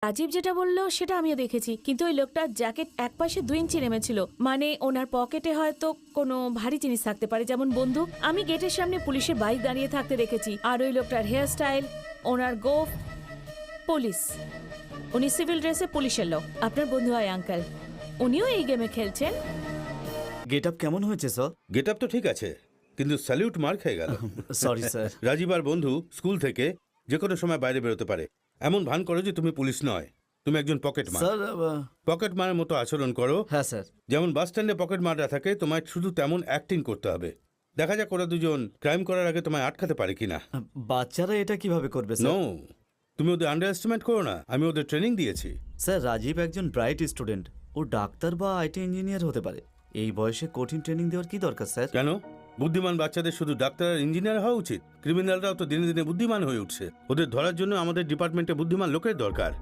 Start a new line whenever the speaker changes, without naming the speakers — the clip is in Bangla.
রাজীব যেটা বললো সেটা আমিও দেখেছি, কিন্তু ওই লোকটার জ্যাকেট এক পাশে 2 ইঞ্চি নেমেছিল, মানে ওনার পকেটে হয়তো কোনো ভারী জিনিস থাকতে পারে, যেমন বন্দুক। আমি গেটের সামনে পুলিশের বাইক দাঁড়িয়ে থাকতে দেখেছি, আর ওই লোকটার হেয়ার স্টাইল, ওনার গোফ, পুলিশ। উনি সিভিল ড্রেসে পুলিশের লোক, আপনার বন্ধু হয় আঙ্কেল, উনিও এই গেমে খেলছেন।
গেট আপ কেমন হয়েছে স্যার?
গেট আপ তো ঠিক আছে, কিন্তু স্যালিউট মার খেয়ে গেল।
Sorry sir.
রাজীব আর বন্ধু স্কুল থেকে যে কোনো সময় বাইরে বেরোতে পারে, এমন ভান করো যে তুমি পুলিশ নয়, তুমি একজন পকেট মার।
স্যার
পকেট মারের মতো আচরণ করো।
হ্যাঁ স্যার।
যেমন বাস স্ট্যান্ডে পকেট মাররা থাকে, তোমায় শুধু তেমন অ্যাক্টিং করতে হবে। দেখা যাক ওরা দুজন ক্রাইম করার আগে তোমায় আটকাতে পারে কিনা।
বাচ্চারা এটা কিভাবে করবে
নো,
স্যার?
তুমি ওদের আন্ডার এস্টিমেট করো না, আমি ওদের ট্রেনিং দিয়েছি।
স্যার রাজীব একজন ব্রাইট স্টুডেন্ট, ও ডাক্তার বা আইটি ইঞ্জিনিয়ার হতে পারে। এই বয়সে কঠিন ট্রেনিং দেওয়ার কি দরকার স্যার?
কেন? বুদ্ধিমান বাচ্চাদের শুধু ডাক্তার আর ইঞ্জিনিয়ার হওয়া উচিত? ক্রিমিনালরাও তো দিনে দিনে বুদ্ধিমান হয়ে উঠছে, ওদের ধরার জন্য আমাদের ডিপার্টমেন্টে বুদ্ধিমান লোকের দরকার।